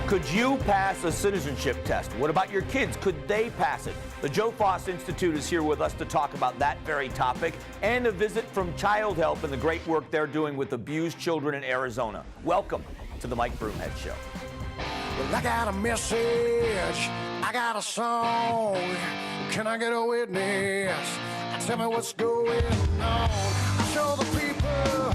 Could you pass a citizenship test? What about your kids? Could they pass it? The Joe Foss Institute is here with us to talk about that very topic and a visit from Child Help and the great work they're doing with abused children in Arizona. Welcome to the Mike Broomhead Show. Well, I got a message, I got a song. Can I get a witness? Tell me what's going on. I show the people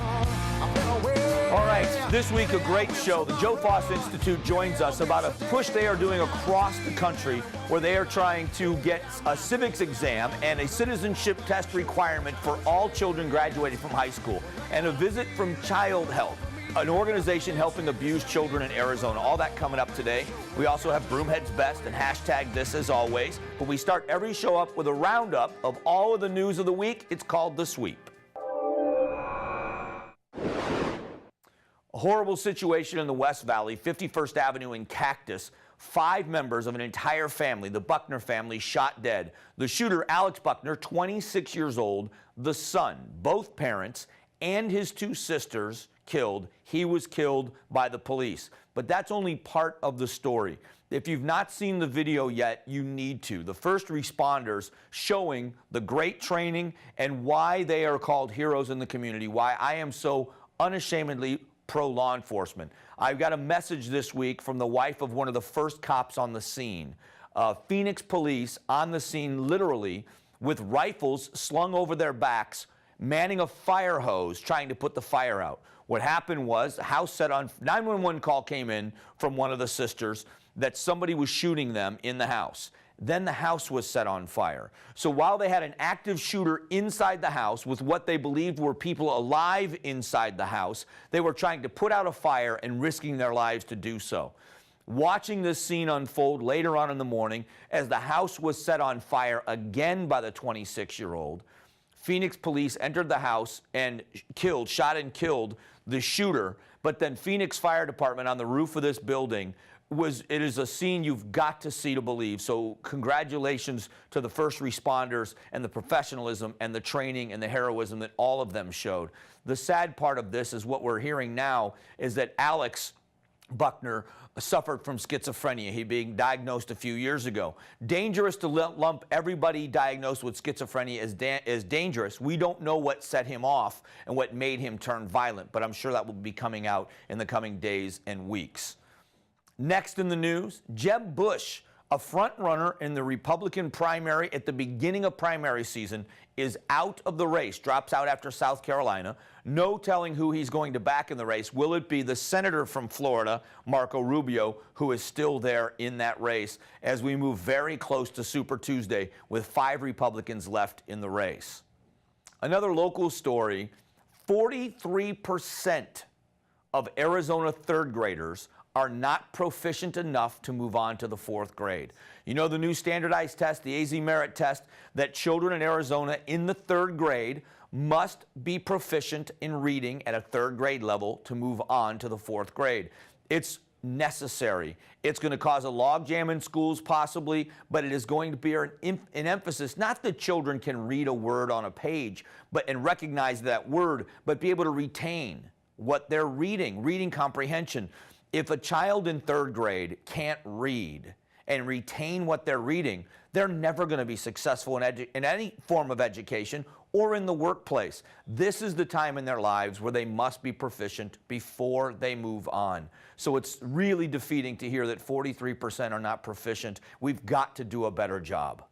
I've been away. All right, this week a great show. The Joe Foss Institute joins us about a push they are doing across the country where they are trying to get a civics exam and a citizenship test requirement for all children graduating from high school, and a visit from Child Help, an organization helping abused children in Arizona. All that coming up today. We also have Broomhead's Best and hashtag this as always. But we start every show up with a roundup of all of the news of the week. It's called The Sweep. A horrible situation in the West Valley, 51st Avenue in Cactus. 5 members of an entire family, the Buckner family, shot dead. The shooter, Alex Buckner, 26 years old, the son, both parents, and his 2 sisters killed. He was killed by the police. But that's only part of the story. If you've not seen the video yet, you need to. The first responders showing the great training and why they are called heroes in the community, why I am so unashamedly pro-law enforcement. I've got a message this week from the wife of one of the first cops on the scene. Phoenix police on the scene, literally, with rifles slung over their backs, manning a fire hose, trying to put the fire out. What happened was the house set on, 911 call came in from one of the sisters that somebody was shooting them in the house. Then the house was set on fire. So while they had an active shooter inside the house with what they believed were people alive inside the house, they were trying to put out a fire and risking their lives to do so. Watching this scene unfold later on in the morning as the house was set on fire again by the 26-year-old, Phoenix police entered the house and shot and killed the shooter. But then Phoenix Fire Department on the roof of this building it is a scene you've got to see to believe. So congratulations to the first responders and the professionalism and the training and the heroism that all of them showed. The sad part of this is what we're hearing now is that Alex Buckner suffered from schizophrenia. He being diagnosed a few years ago. Dangerous to lump everybody diagnosed with schizophrenia as dangerous. We don't know what set him off and what made him turn violent, but I'm sure that will be coming out in the coming days and weeks. Next in the news, Jeb Bush, a front runner in the Republican primary at the beginning of primary season, is out of the race, drops out after South Carolina. No telling who he's going to back in the race. Will it be the senator from Florida, Marco Rubio, who is still there in that race as we move very close to Super Tuesday with 5 Republicans left in the race? Another local story, 43% of Arizona third graders are not proficient enough to move on to the 4th grade. You know the new standardized test, the AZ Merit test, that children in Arizona in the 3rd grade must be proficient in reading at a 3rd grade level to move on to the 4th grade. It's necessary. It's going to cause a logjam in schools possibly, but it is going to be an emphasis, not that children can read a word on a page and recognize that word, but be able to retain what they're reading comprehension. If a child in 3rd grade can't read and retain what they're reading, they're never going to be successful in any form of education or in the workplace. This is the time in their lives where they must be proficient before they move on. So it's really defeating to hear that 43% are not proficient. We've got to do a better job.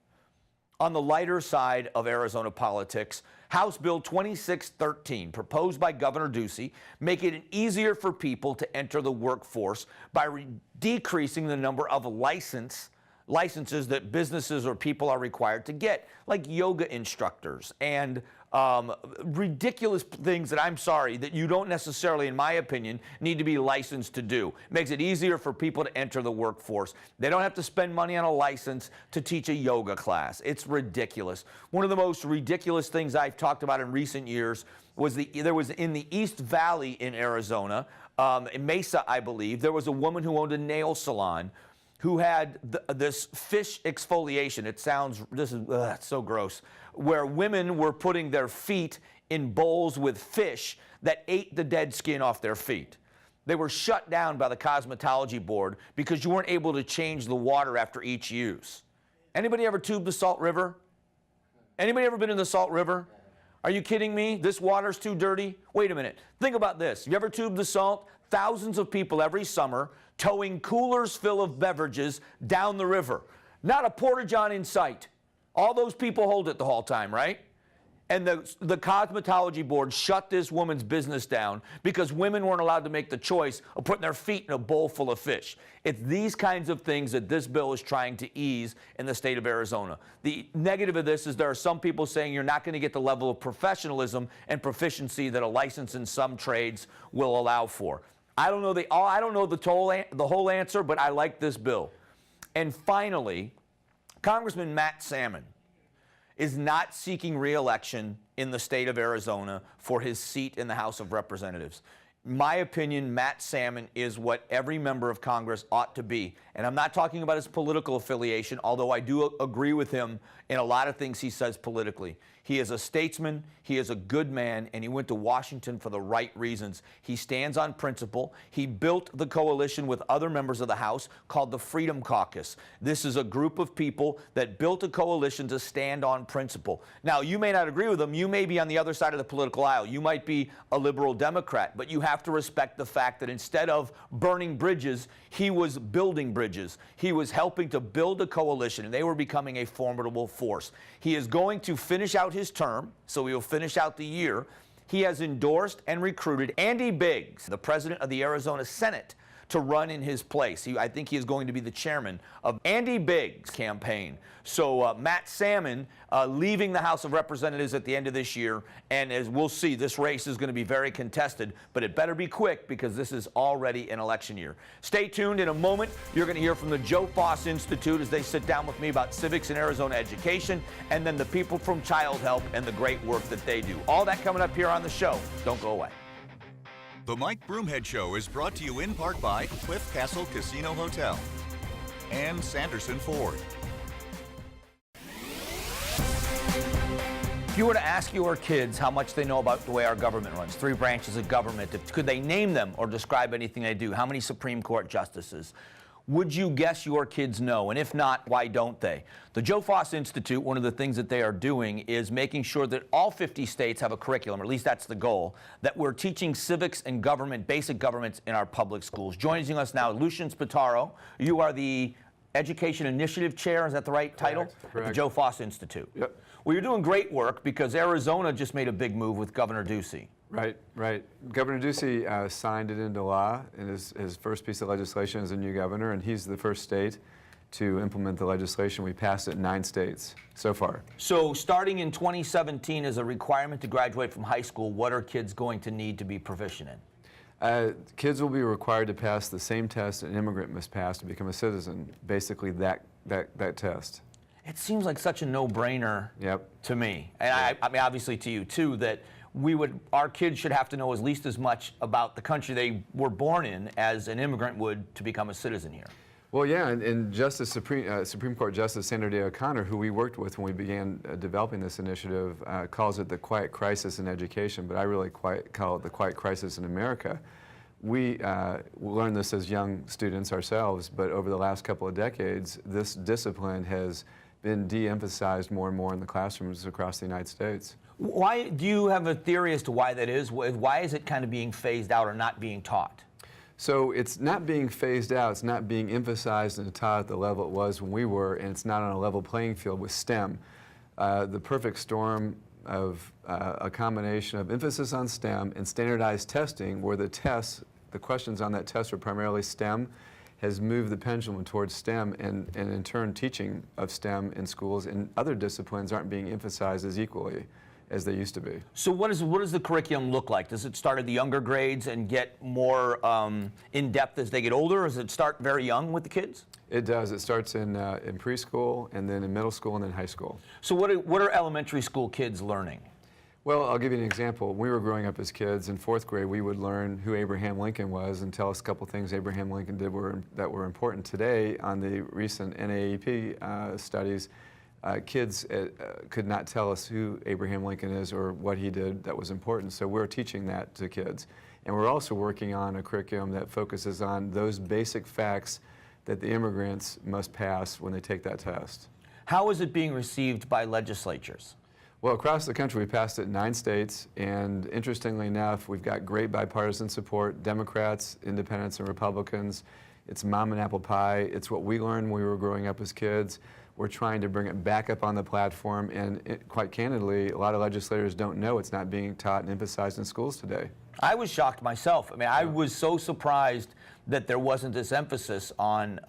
On the lighter side of Arizona politics, House Bill 2613, proposed by Governor Ducey, making it easier for people to enter the workforce by decreasing the number of licenses that businesses or people are required to get, like yoga instructors and ridiculous things that I'm sorry that you don't necessarily, in my opinion, need to be licensed to do. It makes it easier for people to enter the workforce. They don't have to spend money on a license to teach a yoga class. It's ridiculous. One of the most ridiculous things I've talked about in recent years was there was in the East Valley in Arizona, in Mesa, I believe, there was a woman who owned a nail salon who had this fish exfoliation. It sounds, it's so gross, where women were putting their feet in bowls with fish that ate the dead skin off their feet. They were shut down by the cosmetology board because you weren't able to change the water after each use. Anybody ever tubed the Salt River? Anybody ever been in the Salt River? Are you kidding me? This water's too dirty? Wait a minute. Think about this. You ever tubed the salt? Thousands of people every summer towing coolers full of beverages down the river. Not a porta-john in sight. All those people hold it the whole time, right? And the cosmetology board shut this woman's business down because women weren't allowed to make the choice of putting their feet in a bowl full of fish. It's these kinds of things that this bill is trying to ease in the state of Arizona. The negative of this is there are some people saying you're not going to get the level of professionalism and proficiency that a license in some trades will allow for. I don't know the whole answer, but I like this bill. And finally, Congressman Matt Salmon is not seeking re-election in the state of Arizona for his seat in the House of Representatives. In my opinion, Matt Salmon is what every member of Congress ought to be. And I'm not talking about his political affiliation, although I do agree with him in a lot of things he says politically. He is a statesman, he is a good man, and he went to Washington for the right reasons. He stands on principle. He built the coalition with other members of the House called the Freedom Caucus. This is a group of people that built a coalition to stand on principle. Now, you may not agree with them. You may be on the other side of the political aisle. You might be a liberal Democrat, but you have to respect the fact that instead of burning bridges, he was building bridges. He was helping to build a coalition, and they were becoming a formidable force. He is going to finish out his term, so he will finish out the year. He has endorsed and recruited Andy Biggs, the president of the Arizona Senate, to run in his place. I think he is going to be the chairman of Andy Biggs' campaign. So Matt Salmon leaving the House of Representatives at the end of this year, and as we'll see, this race is going to be very contested, but it better be quick because this is already an election year. Stay tuned. In a moment, you're going to hear from the Joe Foss Institute as they sit down with me about civics and Arizona education, and then the people from Child Help and the great work that they do. All that coming up here on the show. Don't go away. The Mike Broomhead Show is brought to you in part by Cliff Castle Casino Hotel and Sanderson Ford. If you were to ask your kids how much they know about the way our government runs, 3 branches of government, could they name them or describe anything they do? How many Supreme Court justices? Would you guess your kids know? And if not, why don't they? The Joe Foss Institute, one of the things that they are doing is making sure that all 50 states have a curriculum, or at least that's the goal, that we're teaching civics and government, basic governments in our public schools. Joining us now, Lucian Spataro. You are the Education Initiative Chair, is that the right title? Correct. At the Joe Foss Institute. Yep. Well, you're doing great work because Arizona just made a big move with Governor Ducey. Right. Governor Ducey signed it into law in his first piece of legislation as a new governor, and he's the first state to implement the legislation. We passed it in 9 states so far. So starting in 2017 as a requirement to graduate from high school, what are kids going to need to be proficient in? Kids will be required to pass the same test an immigrant must pass to become a citizen, basically that test. It seems like such a no-brainer to me, and I mean obviously to you too, that our kids should have to know at least as much about the country they were born in as an immigrant would to become a citizen here. Well, yeah, and Supreme Court Justice Sandra Day O'Connor, who we worked with when we began developing this initiative, calls it the quiet crisis in education, but I really call it the quiet crisis in America. We learned this as young students ourselves, but over the last couple of decades, this discipline has been de-emphasized more and more in the classrooms across the United States. Why do you have a theory as to why that is? Why is it kind of being phased out or not being taught? So it's not being phased out, it's not being emphasized and taught at the level it was when we were, and it's not on a level playing field with STEM. The perfect storm of a combination of emphasis on STEM and standardized testing, where the questions on that test are primarily STEM, has moved the pendulum towards STEM, and in turn teaching of STEM in schools and other disciplines aren't being emphasized as equally as they used to be. So what does the curriculum look like? Does it start at the younger grades and get more in-depth as they get older, or does it start very young with the kids? It does. It starts in preschool, and then in middle school, and then high school. So what are elementary school kids learning? Well, I'll give you an example. When we were growing up as kids in 4th grade, we would learn who Abraham Lincoln was and tell us a couple things Abraham Lincoln did that were important. Today, on the recent NAEP studies, kids could not tell us who Abraham Lincoln is or what he did that was important. So we're teaching that to kids. And we're also working on a curriculum that focuses on those basic facts that the immigrants must pass when they take that test. How is it being received by legislatures? Well, across the country, we passed it in 9 states, and interestingly enough, we've got great bipartisan support, Democrats, Independents, and Republicans. It's mom and apple pie. It's what we learned when we were growing up as kids. We're trying to bring it back up on the platform, and quite candidly, a lot of legislators don't know it's not being taught and emphasized in schools today. I was shocked myself. I mean, I was so surprised that there wasn't this emphasis on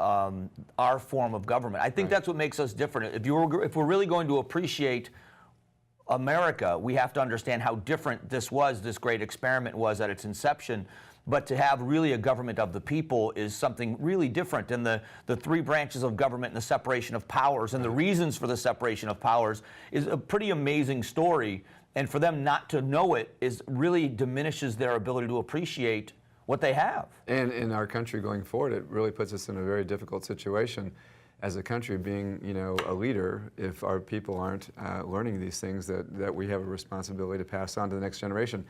our form of government. I think that's what makes us different. If we're really going to appreciate America, we have to understand how different this great experiment was at its inception. But to have really a government of the people is something really different. And the 3 branches of government and the separation of powers and the reasons for the separation of powers is a pretty amazing story. And for them not to know it really diminishes their ability to appreciate what they have. And in our country going forward, it really puts us in a very difficult situation as a country, being, you know, a leader, if our people aren't learning these things that we have a responsibility to pass on to the next generation.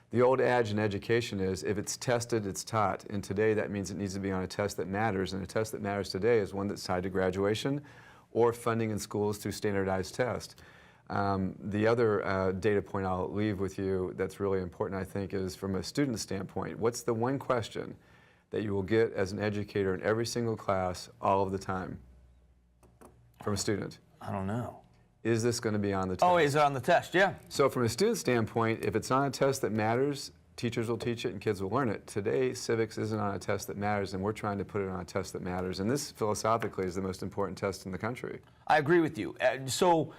The old adage in education is, if it's tested, it's taught. And today that means it needs to be on a test that matters. And a test that matters today is one that's tied to graduation or funding in schools through standardized tests. The other data point I'll leave with you that's really important, I think, is from a student standpoint. What's the one question that you will get as an educator in every single class all of the time from a student? I don't know. Is this going to be on the test? Oh, is it on the test? Yeah. So from a student standpoint, if it's on a test that matters, teachers will teach it and kids will learn it. Today, civics isn't on a test that matters, and we're trying to put it on a test that matters. And this, philosophically, is the most important test in the country. I agree with you. So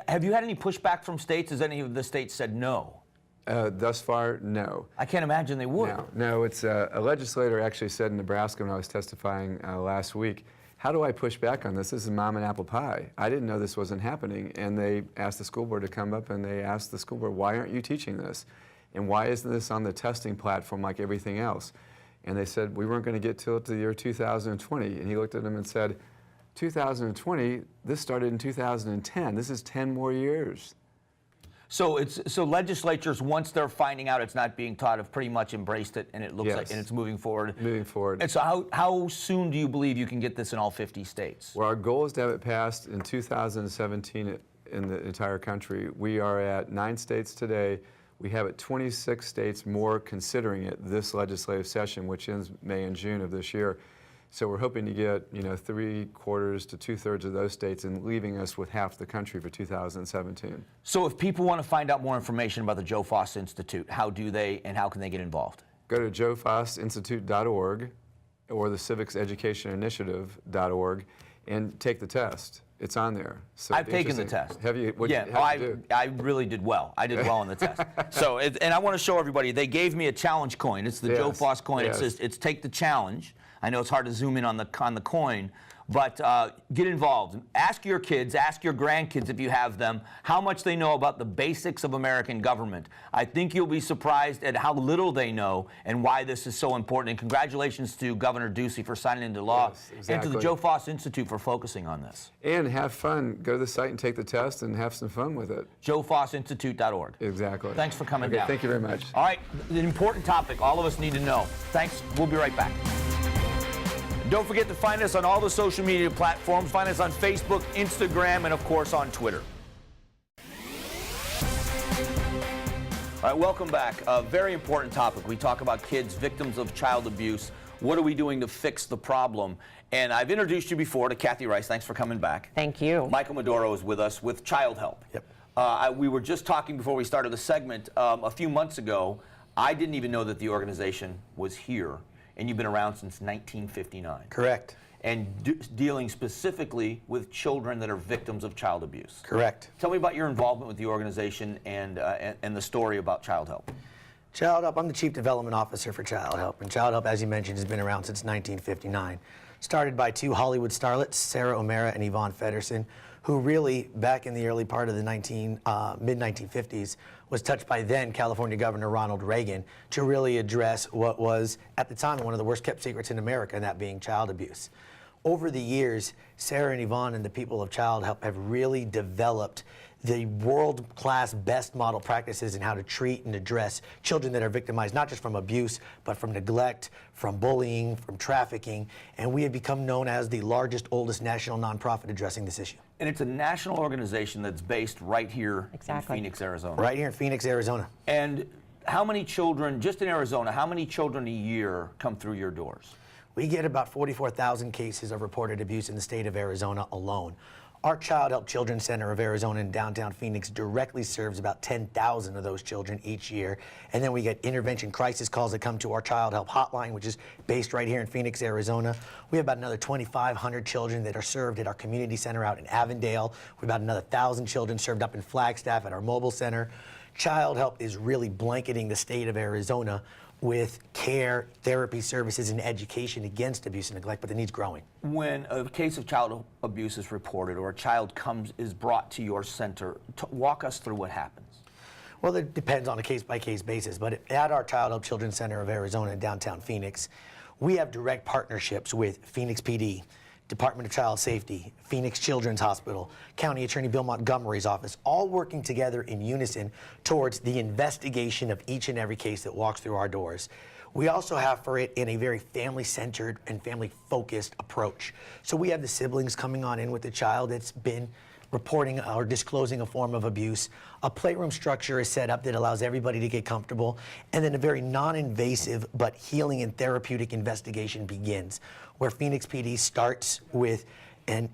have you had any pushback from states? Has any of the states said no? Thus far, no. I can't imagine they would. No, it's a legislator actually said in Nebraska when I was testifying last week, how do I push back on this? This is mom and apple pie. I didn't know this wasn't happening. And they asked the school board to come up and they asked the school board, why aren't you teaching this? And why isn't this on the testing platform like everything else? And they said, we weren't going to get till the year 2020. And he looked at them and said, 2020, this started in 2010. This is 10 more years. So legislatures, once they're finding out it's not being taught, have pretty much embraced it, and it looks like, and it's moving forward. Moving forward. And so how soon do you believe you can get this in all 50 states? Well, our goal is to have it passed in 2017 in the entire country. We are at 9 states today. We have at 26 states more considering it this legislative session, which ends May and June of this year. So we're hoping to get, 3/4 to 2/3 of those states and leaving us with half the country for 2017. So if people want to find out more information about the Joe Foss Institute, how do they and how can they get involved? Go to joefossinstitute.org or the Civics Education Initiative.org and take the test. It's on there. So I've taken the test. Have you? I really did well. I did well on the test. So, and I want to show everybody, they gave me a challenge coin. It's the Joe Foss coin. Yes. It says, it's take the challenge. I know it's hard to zoom in on the coin, but get involved. Ask your kids, ask your grandkids if you have them, how much they know about the basics of American government. I think you'll be surprised at how little they know and why this is so important. And congratulations to Governor Ducey for signing into law, and to the Joe Foss Institute for focusing on this. And have fun. Go to the site and take the test and have some fun with it. joefossinstitute.org. Exactly. Thanks for coming down. Thank you very much. All right, an important topic all of us need to know. Thanks. We'll be right back. Don't forget to find us on all the social media platforms. Find us on Facebook, Instagram, and of course on Twitter. All right, welcome back. A very important topic. We talk about kids, victims of child abuse. What are we doing to fix the problem? And I've introduced you before to Kathy Rice. Thanks for coming back. Thank you. Michael Maduro is with us with Child Help. Yep. We were just talking before we started the segment. A few months ago, I didn't even know that the organization was here. And you've been around since 1959. Correct. And dealing specifically with children that are victims of child abuse. Correct. Tell me about your involvement with the organization and the story about Child Help. Child Help, I'm the Chief Development Officer for Child Help. And Child Help, as you mentioned, has been around since 1959. Started by 2 Hollywood starlets, Sarah O'Mara and Yvonne Feddersen, who really, back in the early part of the mid-1950s, was touched by then California Governor Ronald Reagan to really address what was, at the time, one of the worst kept secrets in America, and that being child abuse. Over the years, Sarah and Yvonne and the people of Child Help have really developed the world-class best model practices in how to treat and address children that are victimized, not just from abuse, but from neglect, from bullying, from trafficking. And we have become known as the largest, oldest national nonprofit addressing this issue. And it's a national organization that's based right here Exactly. in Phoenix, Arizona. Right here in Phoenix, Arizona. And how many children, just in Arizona, how many children a year come through your doors? We get about 44,000 cases of reported abuse in the state of Arizona alone. Our Child Help Children's Center of Arizona in downtown Phoenix directly serves about 10,000 of those children each year. And then we get intervention crisis calls that come to our Child Help Hotline, which is based right here in Phoenix, Arizona. We have about another 2,500 children that are served at our community center out in Avondale. We have about another 1,000 children served up in Flagstaff at our mobile center. Child Help is really blanketing the state of Arizona with care, therapy services, and education against abuse and neglect, but the need's growing. When a case of child abuse is reported or a child is brought to your center, walk us through what happens. Well, it depends on a case-by-case basis, but at our Child Help Children's Center of Arizona in downtown Phoenix, we have direct partnerships with Phoenix PD, Department of Child Safety, Phoenix Children's Hospital, County Attorney Bill Montgomery's office, all working together in unison towards the investigation of each and every case that walks through our doors. We also have for it in a very family-centered and family-focused approach. So we have the siblings coming on in with the child that's been reporting or disclosing a form of abuse. A playroom structure is set up that allows everybody to get comfortable, and then a very non-invasive but healing and therapeutic investigation begins, where Phoenix PD starts with an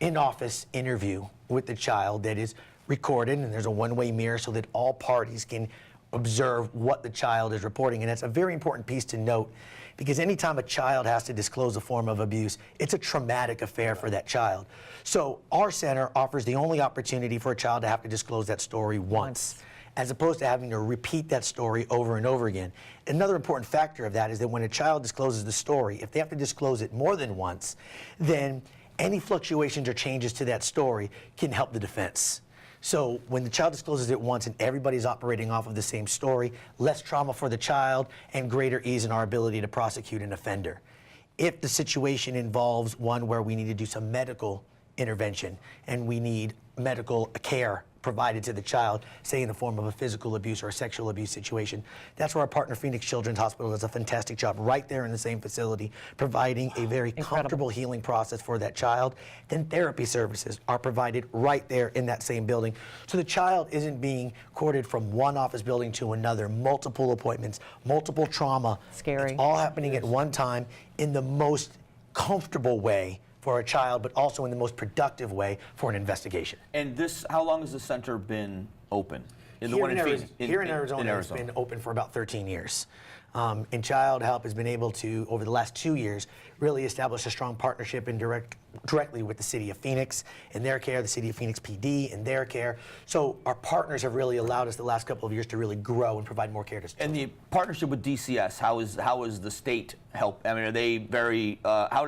in-office interview with the child that is recorded, and there's a one-way mirror so that all parties can observe what the child is reporting. And that's a very important piece to note, because anytime a child has to disclose a form of abuse, it's a traumatic affair for that child. So our center offers the only opportunity for a child to have to disclose that story once, as opposed to having to repeat that story over and over again. Another important factor of that is that when a child discloses the story, if they have to disclose it more than once, then any fluctuations or changes to that story can help the defense. So when the child discloses it once and everybody's operating off of the same story, less trauma for the child and greater ease in our ability to prosecute an offender. If the situation involves one where we need to do some medical intervention and we need medical care provided to the child, say in the form of a physical abuse or a sexual abuse situation, that's where our partner Phoenix Children's Hospital does a fantastic job right there in the same facility, providing a very comfortable healing process for that child. Then therapy services are provided right there in that same building. So the child isn't being courted from one office building to another, multiple appointments, multiple trauma. Scary. It's all happening at one time in the most comfortable way for a child, but also in the most productive way for an investigation. And this, how long has the center been open? Here in Arizona, it's been open for about 13 years. And Child Help has been able to, over the last 2 years, really establish a strong partnership directly with the city of Phoenix in their care, the city of Phoenix PD in their care. So our partners have really allowed us the last couple of years to really grow and provide more care to children. And the partnership with DCS, how is the state help? I mean, are they very? How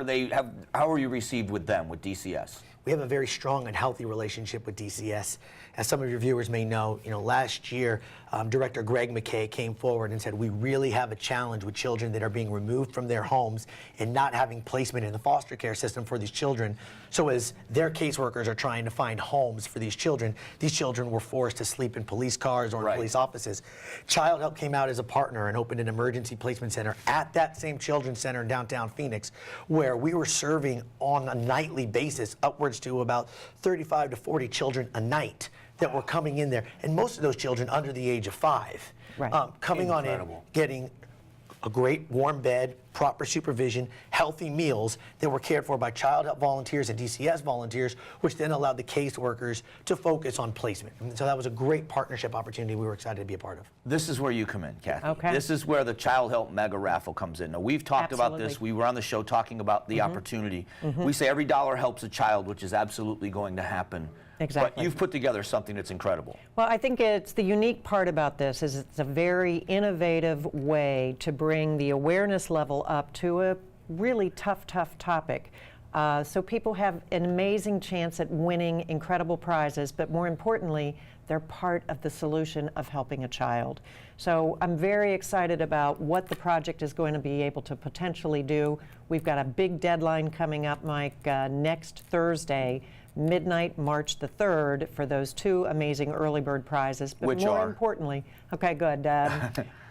are you received with them, with DCS? We have a very strong and healthy relationship with DCS. As some of your viewers may know, last year, Director Greg McKay came forward and said, we really have a challenge with children that are being removed from their homes and not having placement in the foster care system for these children. So as their caseworkers are trying to find homes for these children were forced to sleep in police cars or in police offices. Child Help came out as a partner and opened an emergency placement center at that same children's center in downtown Phoenix, where we were serving on a nightly basis upwards to about 35 to 40 children a night that were coming in there, and most of those children under the age of 5. Coming on in, getting a great warm bed, proper supervision, healthy meals that were cared for by Child Help volunteers and DCS volunteers, which then allowed the caseworkers to focus on placement. And so that was a great partnership opportunity we were excited to be a part of. This is where you come in, Kathy. Okay. This is where the Child Help Mega Raffle comes in. Now, we've talked about this. We were on the show talking about the opportunity. We say every dollar helps a child, which is absolutely going to happen. Exactly. But you've put together something that's incredible. Well, I think it's the unique part about this is it's a very innovative way to bring the awareness level up to a really tough topic. So people have an amazing chance at winning incredible prizes, but more importantly, they're part of the solution of helping a child. So I'm very excited about what the project is going to be able to potentially do. We've got a big deadline coming up, Mike, next Thursday, midnight, March the 3rd, for those 2 amazing early bird prizes. But Which more are? importantly, okay, good.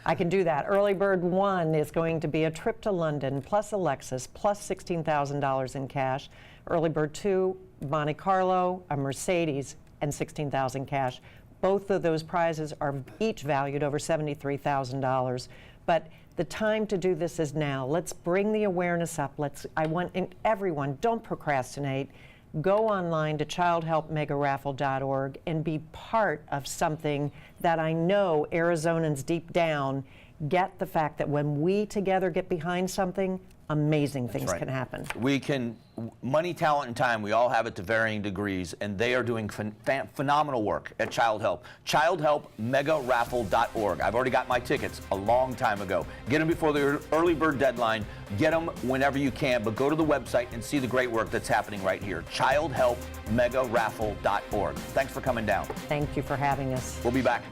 I can do that. Early bird 1 is going to be a trip to London, plus a Lexus, plus $16,000 in cash. Early bird 2, Monte Carlo, a Mercedes, and $16,000 cash. Both of those prizes are each valued over $73,000. But the time to do this is now. Let's bring the awareness up. I want everyone, don't procrastinate. Go online to childhelpmegaraffle.org and be part of something that I know Arizonans deep down get, the fact that when we together get behind something, amazing things can happen. We can, money, talent, and time, we all have it to varying degrees, and they are doing phenomenal work at Child Help. Childhelpmegaraffle.org. I've already got my tickets a long time ago. Get them before the early bird deadline. Get them whenever you can, but go to the website and see the great work that's happening right here. Childhelpmegaraffle.org. Thanks for coming down. Thank you for having us. We'll be back.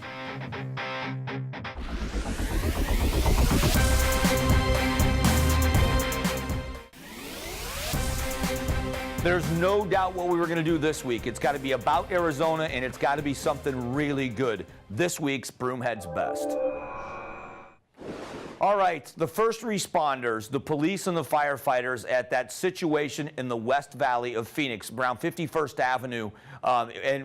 There's no doubt what we were going to do this week. It's got to be about Arizona, and it's got to be something really good. This week's Broomhead's Best. All right, the first responders, the police and the firefighters at that situation in the West Valley of Phoenix, around 51st Avenue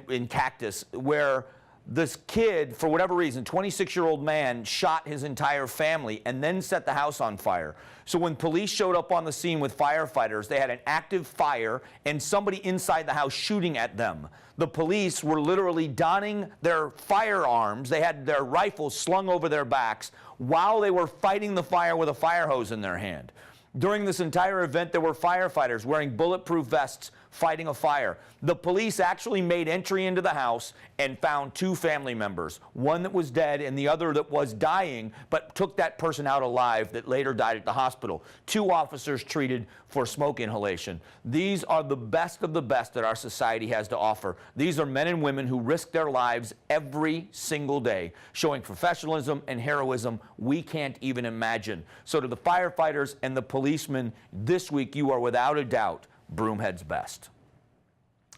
in Cactus, where this kid, for whatever reason, 26-year-old man, shot his entire family and then set the house on fire. So when police showed up on the scene with firefighters, they had an active fire and somebody inside the house shooting at them. The police were literally donning their firearms. They had their rifles slung over their backs while they were fighting the fire with a fire hose in their hand. During this entire event, there were firefighters wearing bulletproof vests fighting a fire. The police actually made entry into the house and found 2 family members, one that was dead and the other that was dying, but took that person out alive that later died at the hospital. 2 officers treated for smoke inhalation. These are the best of the best that our society has to offer. These are men and women who risk their lives every single day, showing professionalism and heroism we can't even imagine. So to the firefighters and the policemen, this week you are without a doubt Broomhead's Best.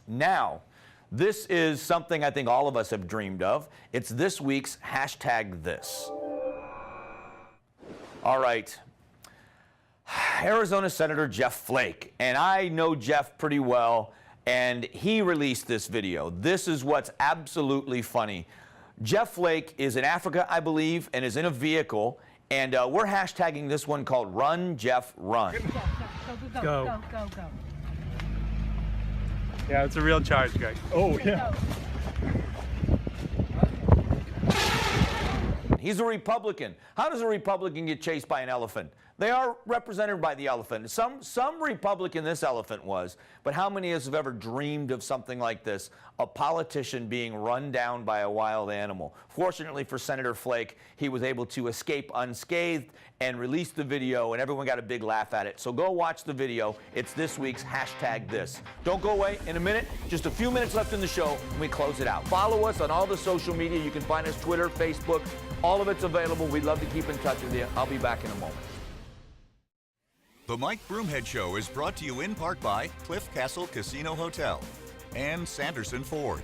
Now, this is something I think all of us have dreamed of. It's this week's #this. All right. Arizona Senator Jeff Flake, and I know Jeff pretty well, and he released this video. This is what's absolutely funny. Jeff Flake is in Africa, I believe, and is in a vehicle, and we're hashtagging this one called Run, Jeff, Run. Go. Yeah, it's a real charge, Greg. Oh, yeah. He's a Republican. How does a Republican get chased by an elephant? They are represented by the elephant. Some Republican this elephant was, but how many of us have ever dreamed of something like this? A politician being run down by a wild animal. Fortunately for Senator Flake, he was able to escape unscathed and release the video, and everyone got a big laugh at it. So go watch the video. It's this week's #this. Don't go away. In a minute, just a few minutes left in the show, and we close it out. Follow us on all the social media. You can find us Twitter, Facebook. All of it's available. We'd love to keep in touch with you. I'll be back in a moment. The Mike Broomhead Show is brought to you in part by Cliff Castle Casino Hotel and Sanderson Ford.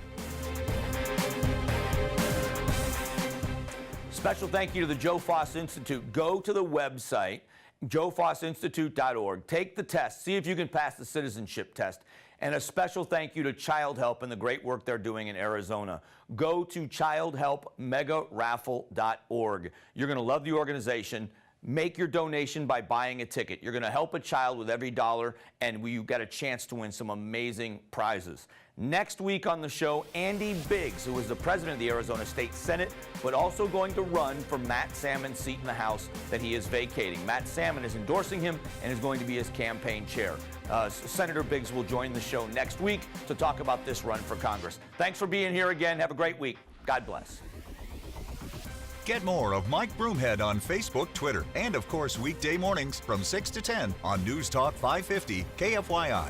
Special thank you to the Joe Foss Institute. Go to the website, joefossinstitute.org. Take the test. See if you can pass the citizenship test. And a special thank you to Child Help and the great work they're doing in Arizona. Go to childhelpmegaraffle.org. You're going to love the organization. Make your donation by buying a ticket. You're going to help a child with every dollar, and you've got a chance to win some amazing prizes. Next week on the show, Andy Biggs, who is the president of the Arizona State Senate, but also going to run for Matt Salmon's seat in the House that he is vacating. Matt Salmon is endorsing him and is going to be his campaign chair. Senator Biggs will join the show next week to talk about this run for Congress. Thanks for being here again. Have a great week. God bless. Get more of Mike Broomhead on Facebook, Twitter, and of course weekday mornings from 6 to 10 on News Talk 550 KFYI.